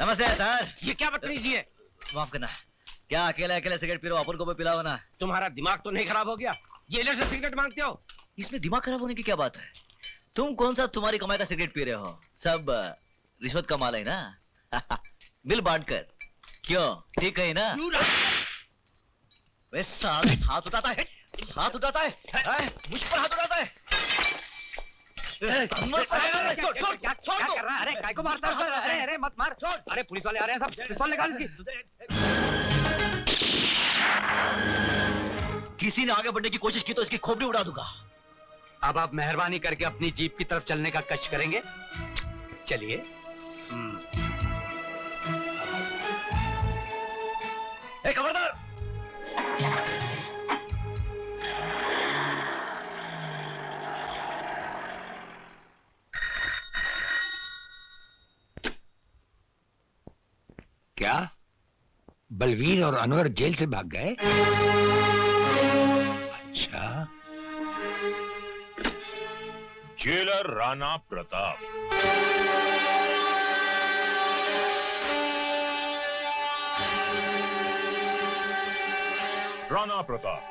नमस्ते सर। ये क्या बदतमीजी है? माफ करना। क्या अकेले अकेले सिगरेट पी रहे हो? अपन को भी पिलाओ ना। तुम्हारा दिमाग तो नहीं खराब हो गया? जेलर से सिगरेट मांगते हो? इसमें दिमाग खराब होने की क्या बात है? तुम कौन सा तुम्हारी कमाई का सिगरेट पी रहे हो? सब रिश्वत का माल है ना। मिल बांट कर। क्यों, ठीक है ना? वे साले हाथ उठाता है, हाथ उठाता है, मुझ पर हाथ उठाता है। क्या कर रहा है? अरे काय को मारता है? अरे अरे मत मार। अरे पुलिस वाले आ रहे हैं, सब पिस्तौल निकाल इसकी। किसी ने आगे बढ़ने की कोशिश की तो इसकी खोपड़ी उड़ा दूंगा। अब आप मेहरबानी करके अपनी जीप की तरफ चलने का कष्ट करेंगे? चलिए। खबरदार। क्या बलवीर और अनवर जेल से भाग गए? अच्छा। जेलर राणा प्रताप। राणा प्रताप,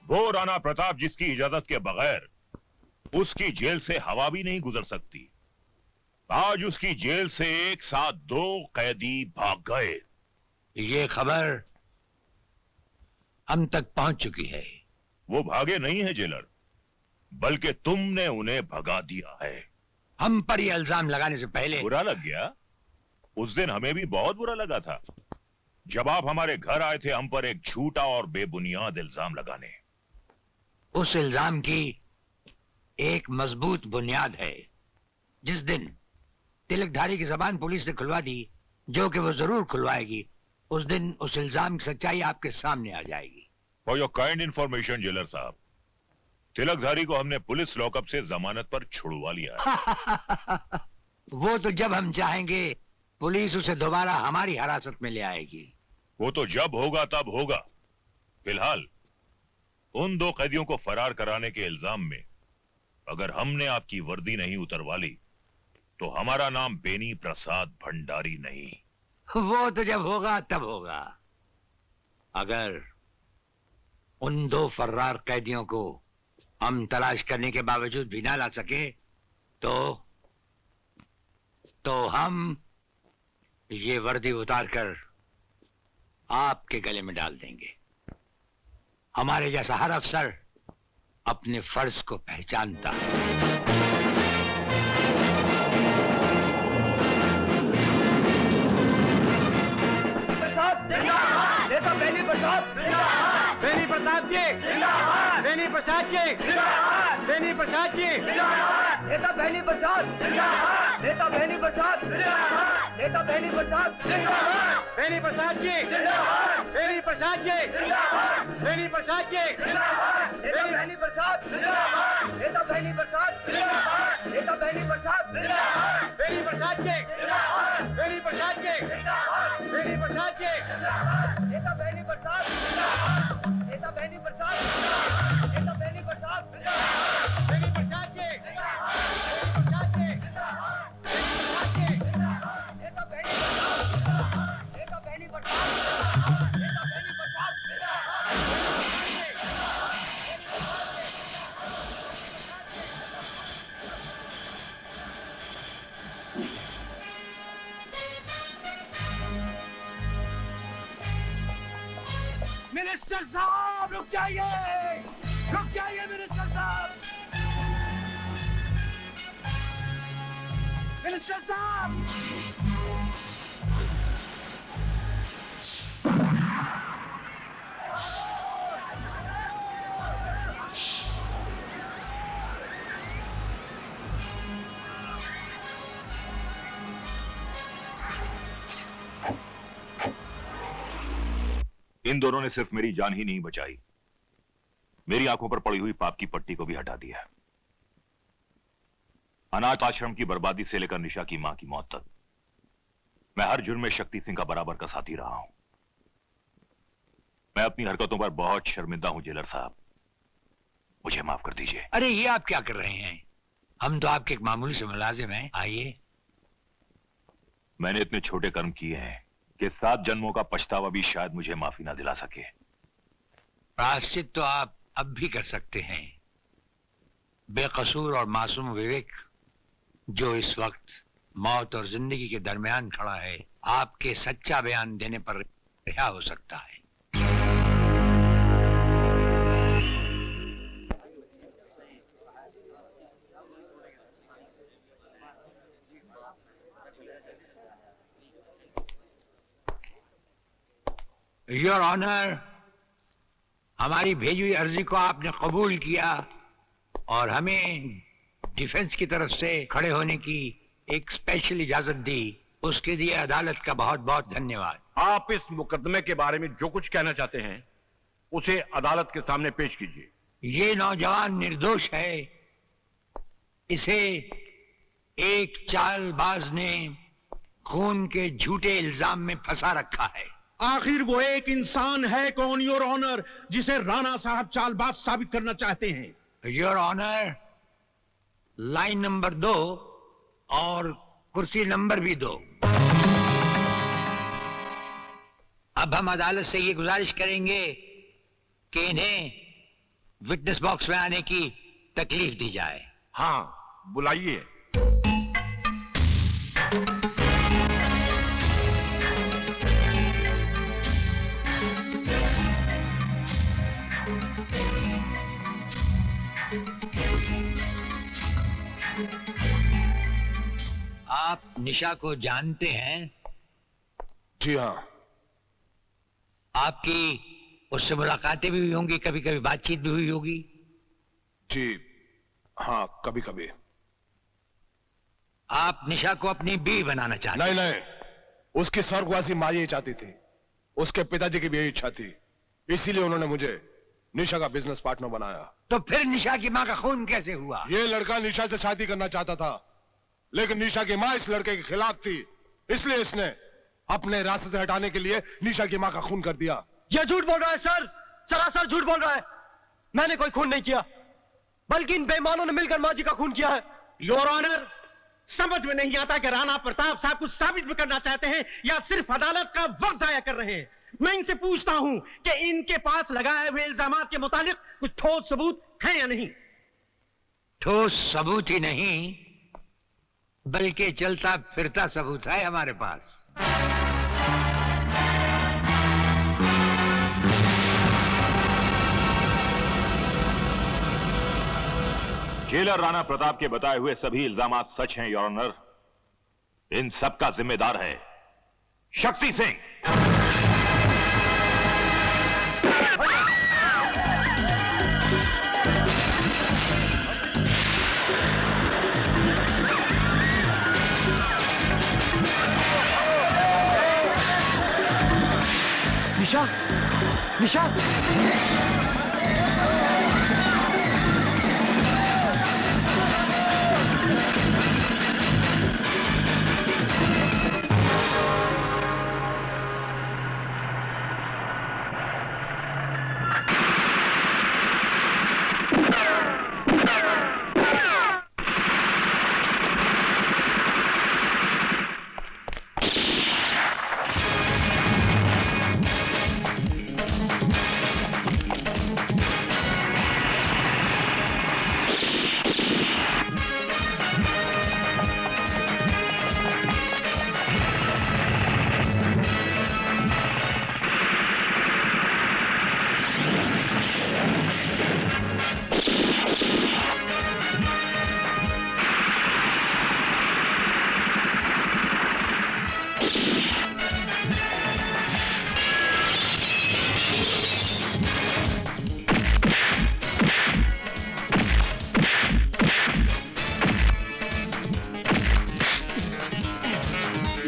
वो राणा प्रताप जिसकी इजाजत के बगैर उसकी जेल से हवा भी नहीं गुजर सकती। आज उसकी जेल से एक साथ 2 कैदी भाग गए। ये खबर हम तक पहुंच चुकी है। वो भागे नहीं है जेलर, बल्कि तुमने उन्हें भगा दिया है। हम पर ये इल्जाम लगाने से पहले बुरा लग गया? उस दिन हमें भी बहुत बुरा लगा था जब आप हमारे घर आए थे हम पर एक झूठा और बेबुनियाद इल्जाम लगाने। उस इल्जाम की एक मजबूत बुनियाद है। जिस दिन तिलकधारी की जबान पुलिस ने खुलवा दी, जो कि वो जरूर खुलवाएगी, उस दिन उस इल्जाम की सच्चाई आपके सामने आ जाएगी। For your kind information jailer साहब, तिलकधारी को हमने पुलिस लॉकअप से जमानत पर छुड़वा लिया है। वो तो जब हम चाहेंगे पुलिस उसे दोबारा हमारी हिरासत में ले आएगी। वो तो जब होगा तब होगा। फिलहाल उन 2 कैदियों को फरार कराने के इल्जाम में अगर हमने आपकी वर्दी नहीं उतरवा ली तो हमारा नाम बेनी प्रसाद भंडारी नहीं। वो तो जब होगा तब होगा। अगर उन 2 फर्रार कैदियों को हम तलाश करने के बावजूद भी ना ला सके तो हम ये वर्दी उतारकर आपके गले में डाल देंगे। हमारे जैसा हर अफसर अपने फर्ज को पहचानता है। नेता बेनी प्रसाद, बेनी प्रसाद जी, बेनी प्रसाद जी, बेनी प्रसाद जी, नेता बेनी प्रसाद, नेता बेनी प्रसाद, नेता बेनी प्रसाद, बेनी प्रसाद जी, बेनी प्रसाद जी, बेनी प्रसाद जी, नेता बेनी प्रसाद, नेता बेनी प्रसाद, नेता बेनी प्रसाद, बेनी प्रसाद जी, बेनी प्रसाद जी, बेनी प्रसाद जी, नेता बेनी प्रसाद, नेता बेनी प्रसाद, नेता बेनी प्रसाद, बेनी प्रसाद जी, प्रसाद जी, नेता बेनी प्रसाद, नेता बेनी प्रसाद, नेता बेनी प्रसाद, मिनिस्टर साहब रुक जाइए, रुक जाइए मिनिस्टर साहब, मिनिस्टर साहब। इन दोनों ने सिर्फ मेरी जान ही नहीं बचाई, मेरी आंखों पर पड़ी हुई पाप की पट्टी को भी हटा दिया। अनाथ आश्रम की बर्बादी से लेकर निशा की मां की मौत तक मैं हर जुर्म में शक्ति सिंह का बराबर का साथी रहा हूं। मैं अपनी हरकतों पर बहुत शर्मिंदा हूं जेलर साहब, मुझे माफ कर दीजिए। अरे ये आप क्या कर रहे हैं? हम तो आपके एक मामूली से मुलाजिम हैं। आइए। मैंने इतने छोटे कर्म किए हैं कि 7 जन्मों का पछतावा भी शायद मुझे माफी ना दिला सके। प्रायश्चित तो आप अब भी कर सकते हैं। बेकसूर और मासूम विवेक जो इस वक्त मौत और जिंदगी के दरमियान खड़ा है, आपके सच्चा बयान देने पर रिहा हो सकता है। योर ऑनर, हमारी भेजी हुई अर्जी को आपने कबूल किया और हमें डिफेंस की तरफ से खड़े होने की एक स्पेशल इजाजत दी, उसके लिए अदालत का बहुत बहुत धन्यवाद। आप इस मुकदमे के बारे में जो कुछ कहना चाहते हैं उसे अदालत के सामने पेश कीजिए। ये नौजवान निर्दोष है। इसे एक चालबाज ने खून के झूठे इल्जाम में फंसा रखा है। आखिर वो एक इंसान है कौन योर ऑनर जिसे राणा साहब चालबाज साबित करना चाहते हैं? योर ऑनर, लाइन नंबर 2 और कुर्सी नंबर भी 2। अब हम अदालत से ये गुजारिश करेंगे कि इन्हें विटनेस बॉक्स में आने की तकलीफ दी जाए। हाँ, बुलाइए। आप निशा को जानते हैं? जी हाँ। आपकी उससे मुलाकातें भी हुई होंगी, कभी कभी बातचीत भी हुई होगी। जी हाँ, कभी कभी। आप निशा को अपनी बीवी बनाना चाहते हैं? नहीं, उसकी स्वर्गवासी माँ यही चाहती थी, उसके पिताजी की भी यही इच्छा थी, इसीलिए उन्होंने मुझे निशा का बिजनेस पार्टनर बनाया। तो फिर निशा की माँ का खून कैसे हुआ? ये लड़का निशा से शादी करना चाहता था, लेकिन निशा की माँ इस लड़के के खिलाफ थी, इसलिए इसने अपने रास्ते से हटाने के लिए निशा की माँ का खून कर दिया। ये झूठ बोल रहा है सर, सरासर झूठ बोल रहा है। मैंने कोई खून नहीं किया, बल्कि इन बेईमानों ने मिलकर माँ जी का खून किया है। योर ऑनर, समझ में नहीं आता कि राणा प्रताप साहब कुछ साबित भी करना चाहते हैं या सिर्फ अदालत का वक्त जाया कर रहे हैं। मैं इनसे पूछता हूं कि इनके पास लगाए हुए इल्जामात के मुताबिक कुछ ठोस सबूत है या नहीं? ठोस सबूत ही नहीं, बल्कि चलता फिरता सबूत है हमारे पास। जेलर राणा प्रताप के बताए हुए सभी इल्जामात सच हैं, योर ऑनर। इन सब का जिम्मेदार है शक्ति सिंह। निशा, निशा,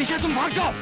निशा, तुम भाग जाओ।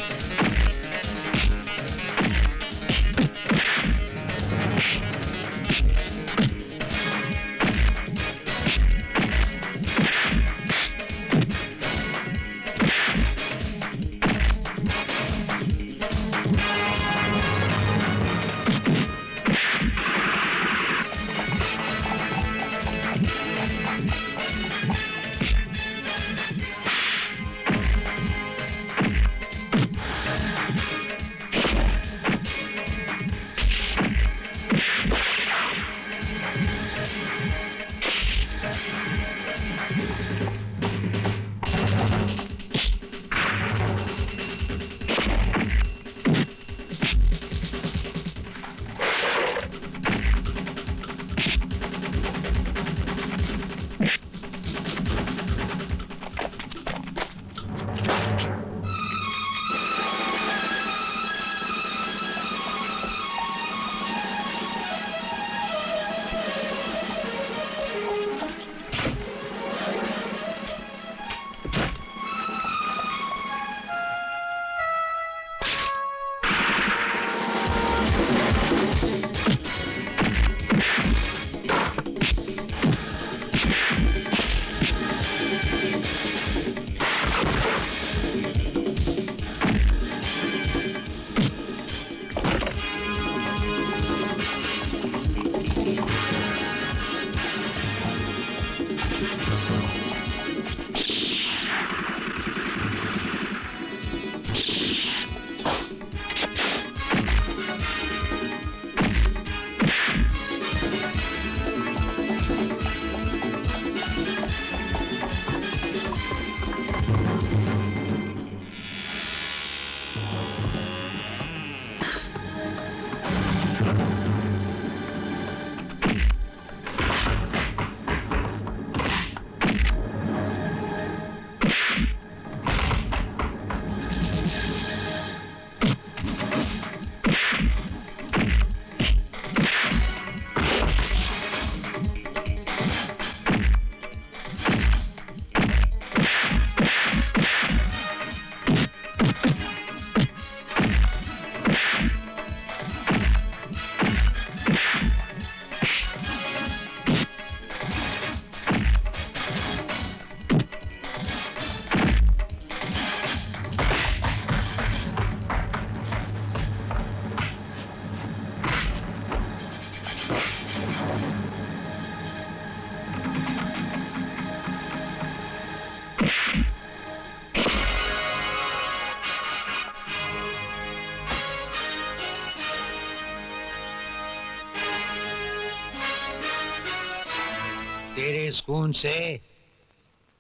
तेरे इस खून से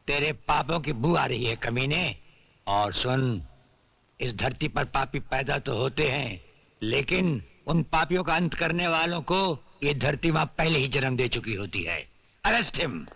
तेरे पापों की बू आ रही है कमीने। और सुन, इस धरती पर पापी पैदा तो होते हैं, लेकिन उन पापियों का अंत करने वालों को ये धरती मां पहले ही जन्म दे चुकी होती है। Arrest him.